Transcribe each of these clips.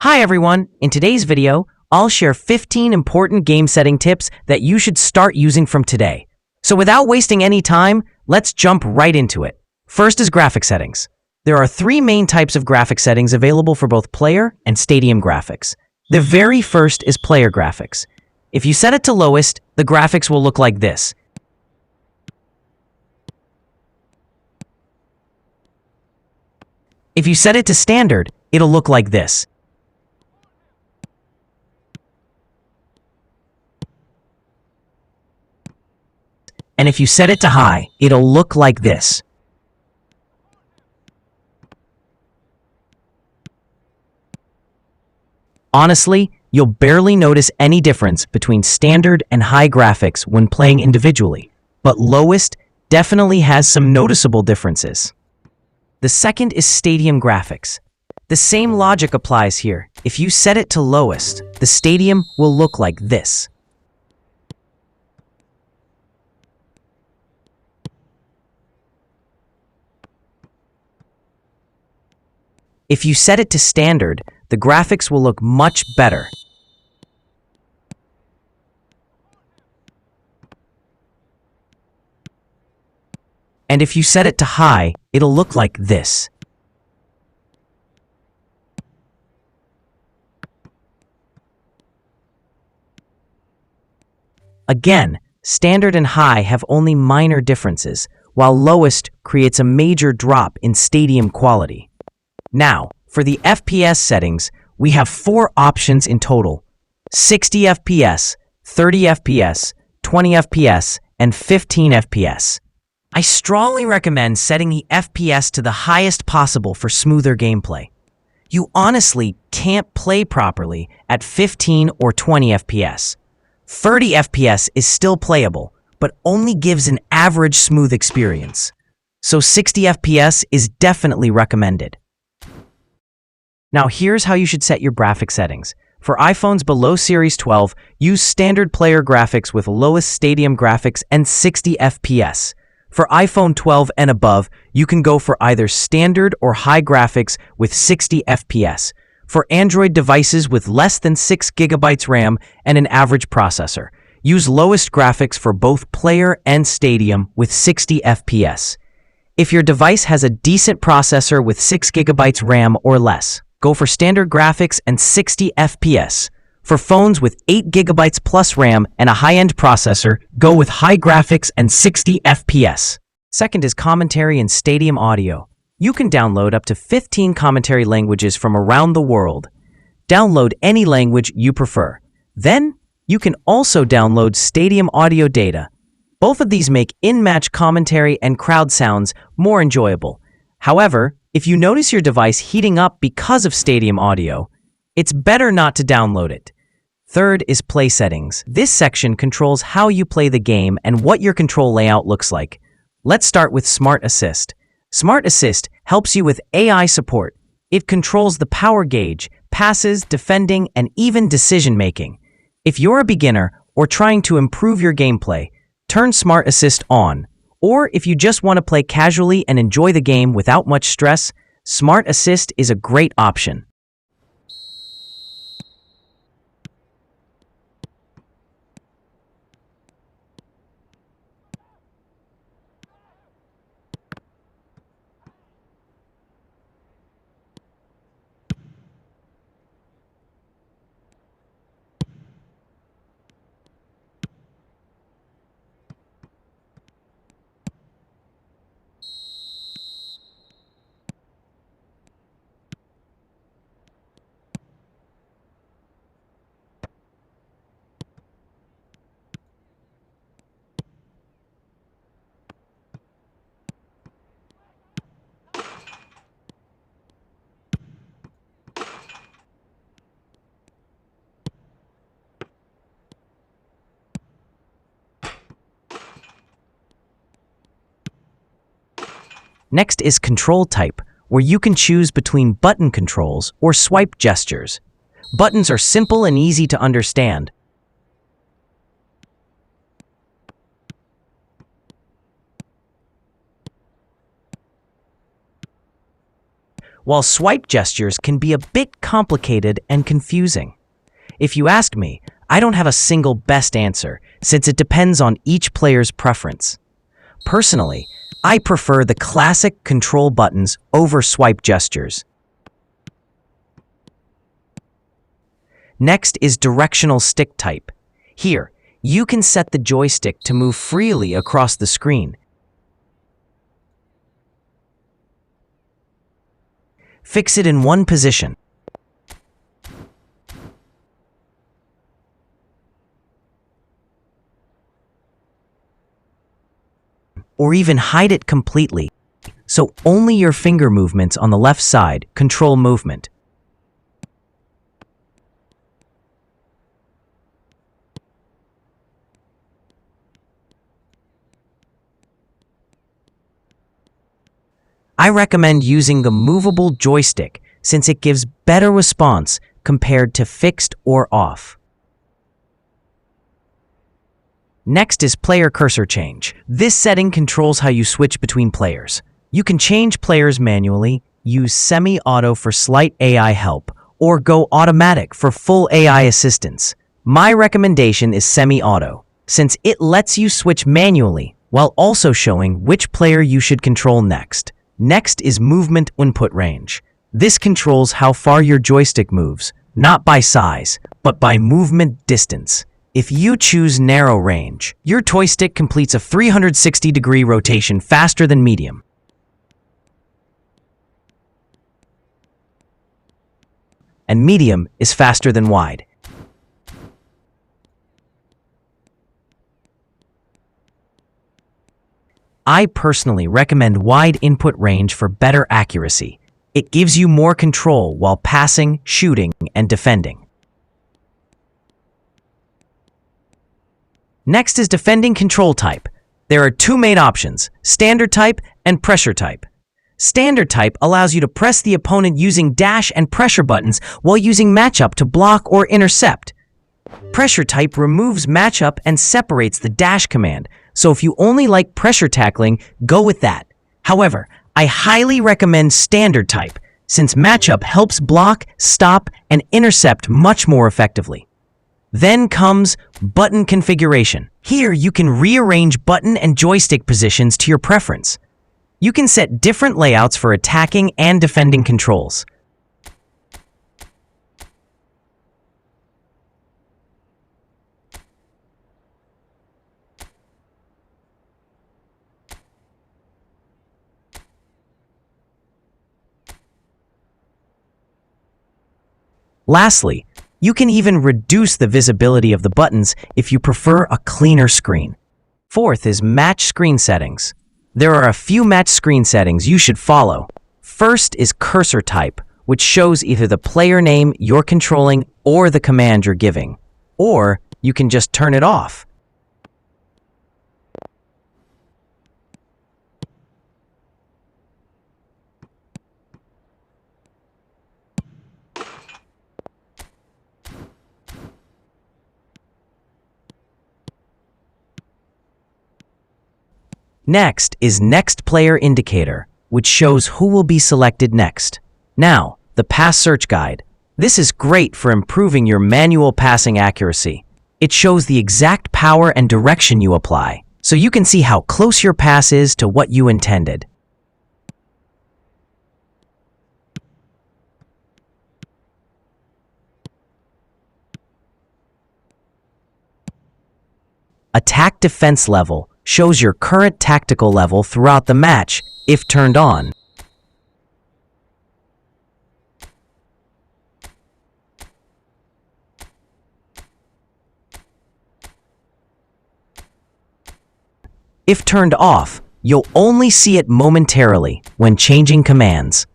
Hi everyone, in today's video, I'll share 15 important game setting tips that you should start using from today. So without wasting any time, let's jump right into it. First is graphic settings. There are three main types of graphic settings available for both player and stadium graphics. The very first is player graphics. If you set it to lowest, the graphics will look like this. If you set it to standard, it'll look like this. And if you set it to high, it'll look like this. Honestly, you'll barely notice any difference between standard and high graphics when playing individually, but lowest definitely has some noticeable differences. The second is stadium graphics. The same logic applies here. If you set it to lowest, the stadium will look like this. If you set it to standard, the graphics will look much better. And if you set it to high, it'll look like this. Again, standard and high have only minor differences, while lowest creates a major drop in stadium quality. Now, for the FPS settings, we have 4 options in total: 60 FPS, 30 FPS, 20 FPS, and 15 FPS. I strongly recommend setting the FPS to the highest possible for smoother gameplay. You honestly can't play properly at 15 or 20 FPS. 30 FPS is still playable, but only gives an average smooth experience. So 60 FPS is definitely recommended. Now here's how you should set your graphic settings. For iPhones below Series 12, use standard player graphics with lowest stadium graphics and 60 FPS. For iPhone 12 and above, you can go for either standard or high graphics with 60 FPS. For Android devices with less than 6 GB RAM and an average processor, use lowest graphics for both player and stadium with 60 FPS. If your device has a decent processor with 6 GB RAM or less, go for standard graphics and 60 FPS. For phones with 8 GB plus RAM and a high-end processor, go with high graphics and 60 FPS. Second is commentary and stadium audio. You can download up to 15 commentary languages from around the world. Download any language you prefer. Then, you can also download stadium audio data. Both of these make in-match commentary and crowd sounds more enjoyable. However, if you notice your device heating up because of stadium audio, it's better not to download it. Third is play settings. This section controls how you play the game and what your control layout looks like. Let's start with Smart Assist. Smart Assist helps you with AI support. It controls the power gauge, passes, defending, and even decision-making. If you're a beginner or trying to improve your gameplay, turn Smart Assist on. Or if you just want to play casually and enjoy the game without much stress, Smart Assist is a great option. Next is control type, where you can choose between button controls or swipe gestures. Buttons are simple and easy to understand. while swipe gestures can be a bit complicated and confusing. If you ask me, I don't have a single best answer, since it depends on each player's preference. Personally, I prefer the classic control buttons over swipe gestures. Next is directional stick type. Here, you can set the joystick to move freely across the screen. Fix it in one position. Or even hide it completely, so only your finger movements on the left side control movement. I recommend using the movable joystick since it gives better response compared to fixed or off. Next is player cursor change. This setting controls how you switch between players. You can change players manually, use semi-auto for slight AI help, or go automatic for full AI assistance. My recommendation is semi-auto, since it lets you switch manually while also showing which player you should control next. Next is movement input range. This controls how far your joystick moves, not by size, but by movement distance. If you choose narrow range, your joystick completes a 360-degree rotation faster than medium. And medium is faster than wide. I personally recommend wide input range for better accuracy. It gives you more control while passing, shooting, and defending. Next is defending control type. There are two main options, standard type and pressure type. Standard type allows you to press the opponent using dash and pressure buttons while using matchup to block or intercept. Pressure type removes matchup and separates the dash command, so if you only like pressure tackling, go with that. However, I highly recommend standard type, since matchup helps block, stop, and intercept much more effectively. Then comes button configuration. Here you can rearrange button and joystick positions to your preference. You can set different layouts for attacking and defending controls. Lastly, you can even reduce the visibility of the buttons if you prefer a cleaner screen. Fourth is match screen settings. There are a few match screen settings you should follow. First is cursor type, which shows either the player name you're controlling or the command you're giving. Or you can just turn it off. Next is Next Player Indicator, which shows who will be selected next. Now, the Pass Search Guide. This is great for improving your manual passing accuracy. It shows the exact power and direction you apply, so you can see how close your pass is to what you intended. Attack Defense Level shows your current tactical level throughout the match if turned on. If turned off, you'll only see it momentarily when changing commands.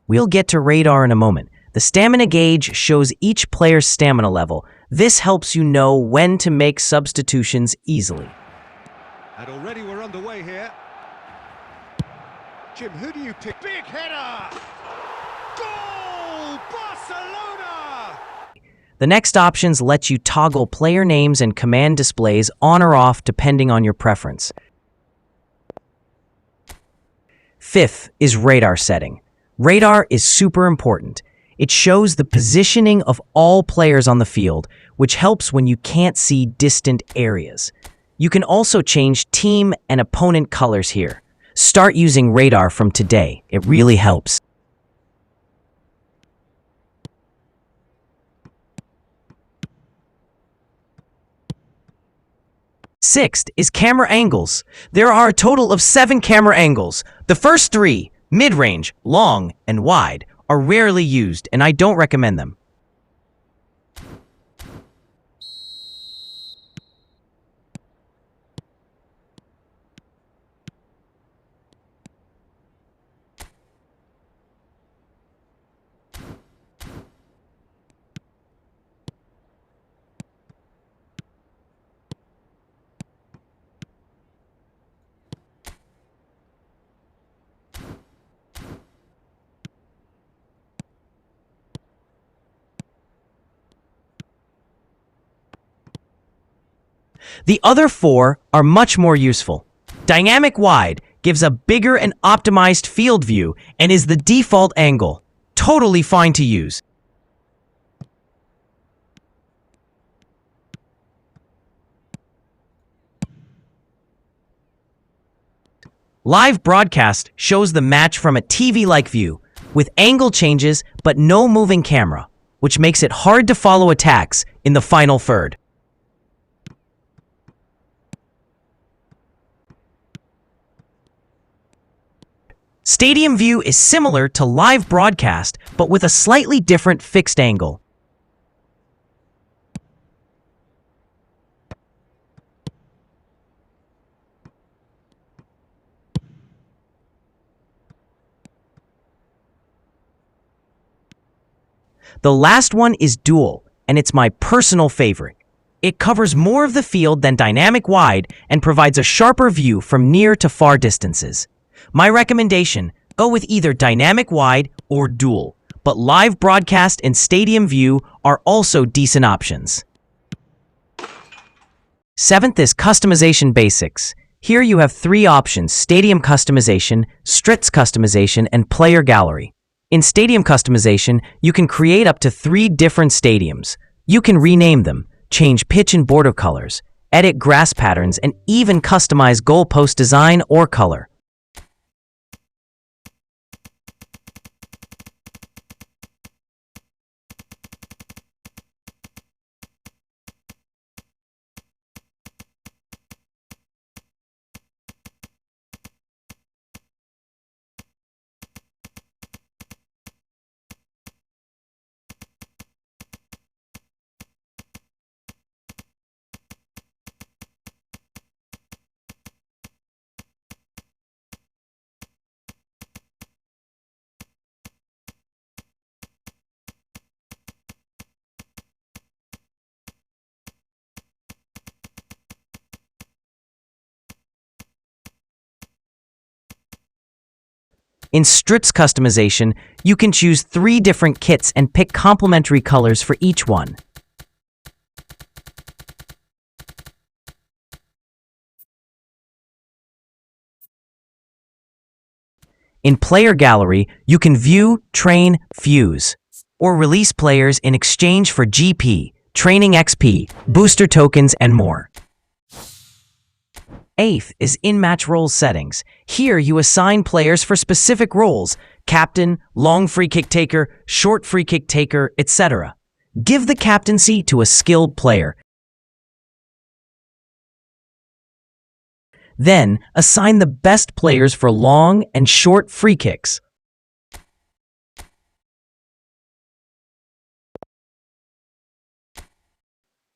We'll get to radar in a moment. The stamina gauge shows each player's stamina level. This helps you know when to make substitutions easily. And already we're underway here. Jim, who do you pick? Big header! Goal! Barcelona! The next options let you toggle player names and command displays on or off depending on your preference. Fifth is radar setting. Radar is super important. It shows the positioning of all players on the field, which helps when you can't see distant areas. You can also change team and opponent colors here. Start using radar from today. It really helps. Sixth is camera angles. There are a total of 7 camera angles. The first 3, mid-range, long, and wide, are rarely used, and I don't recommend them. The other 4 are much more useful. Dynamic wide gives a bigger and optimized field view and is the default angle. Totally fine to use. Live broadcast shows the match from a TV-like view, with angle changes but no moving camera, which makes it hard to follow attacks in the final third. Stadium view is similar to live broadcast, but with a slightly different fixed angle. The last one is dual, and it's my personal favorite. It covers more of the field than dynamic wide and provides a sharper view from near to far distances. My recommendation, go with either dynamic wide or dual, but live broadcast and stadium view are also decent options. Seventh is customization basics. Here you have 3 options: stadium customization, strits customization, and player gallery. In stadium customization, you can create up to 3 different stadiums. You can rename them, change pitch and border colors, edit grass patterns, and even customize goalpost design or color. In strits customization, you can choose 3 different kits and pick complementary colors for each one. In player gallery, you can view, train, fuse, or release players in exchange for GP, training XP, booster tokens, and more. Eighth is in-match roles settings. Here you assign players for specific roles: captain, long free kick taker, short free kick taker, etc. Give the captaincy to a skilled player. Then, assign the best players for long and short free kicks.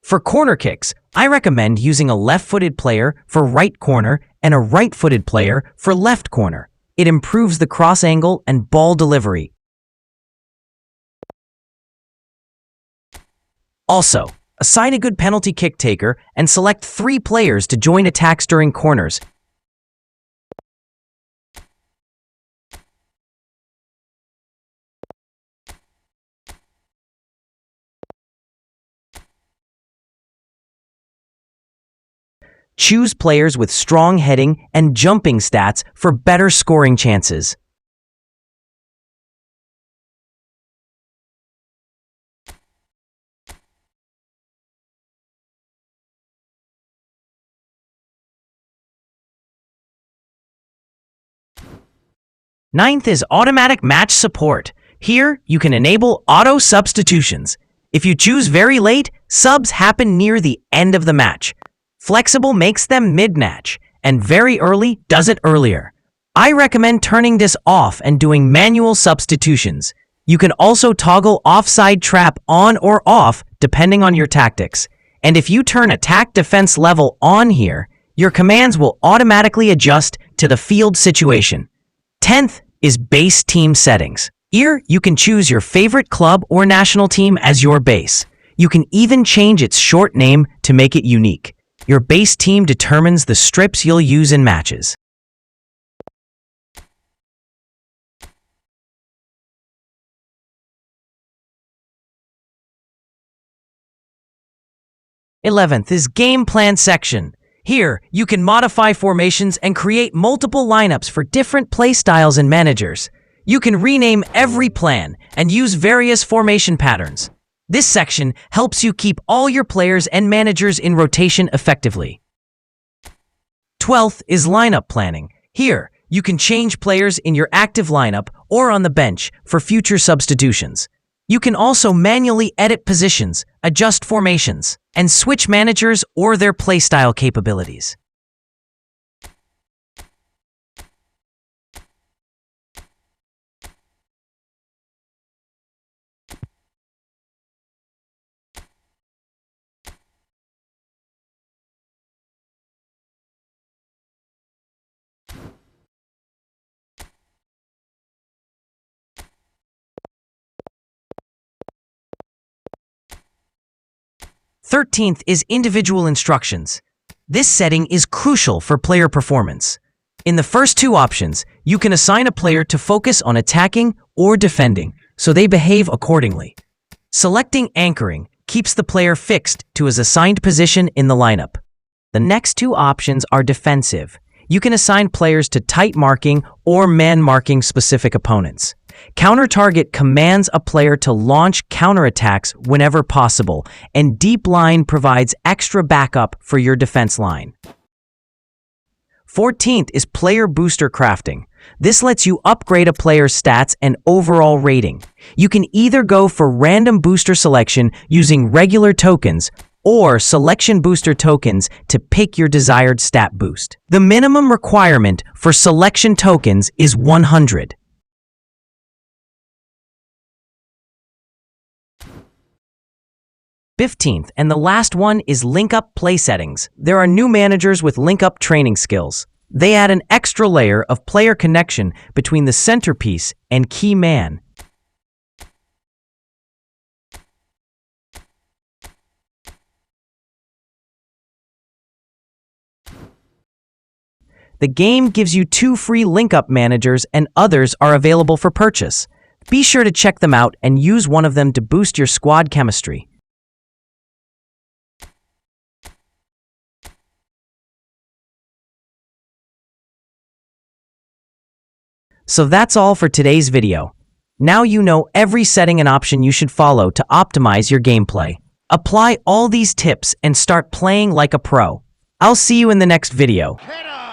For corner kicks, I recommend using a left-footed player for right corner and a right-footed player for left corner. It improves the cross angle and ball delivery. Also, assign a good penalty kick taker and select 3 players to join attacks during corners. Choose players with strong heading and jumping stats for better scoring chances. Ninth is automatic match support. Here, you can enable auto substitutions. If you choose very late, subs happen near the end of the match. Flexible makes them mid-match, and very early does it earlier. I recommend turning this off and doing manual substitutions. You can also toggle offside trap on or off depending on your tactics. And if you turn attack defense level on here, your commands will automatically adjust to the field situation. 10th is base team settings. Here, you can choose your favorite club or national team as your base. You can even change its short name to make it unique. Your base team determines the strips you'll use in matches. Eleventh is game plan section. Here, you can modify formations and create multiple lineups for different playstyles and managers. You can rename every plan and use various formation patterns. This section helps you keep all your players and managers in rotation effectively. 12th is lineup planning. Here, you can change players in your active lineup or on the bench for future substitutions. You can also manually edit positions, adjust formations, and switch managers or their playstyle capabilities. Thirteenth is individual instructions. This setting is crucial for player performance. In the first two options, you can assign a player to focus on attacking or defending, so they behave accordingly. Selecting anchoring keeps the player fixed to his assigned position in the lineup. The next two options are defensive. You can assign players to tight marking or man-marking specific opponents. Counter-target commands a player to launch counterattacks whenever possible, and deep line provides extra backup for your defense line. 14th is player booster crafting. This lets you upgrade a player's stats and overall rating. You can either go for random booster selection using regular tokens or selection booster tokens to pick your desired stat boost. The minimum requirement for selection tokens is 100. 15th, and the last one is link-up play settings. There are new managers with link-up training skills. They add an extra layer of player connection between the centerpiece and key man. The game gives you 2 free link-up managers and others are available for purchase. Be sure to check them out and use one of them to boost your squad chemistry. So that's all for today's video. Now you know every setting and option you should follow to optimize your gameplay. Apply all these tips and start playing like a pro. I'll see you in the next video. Header!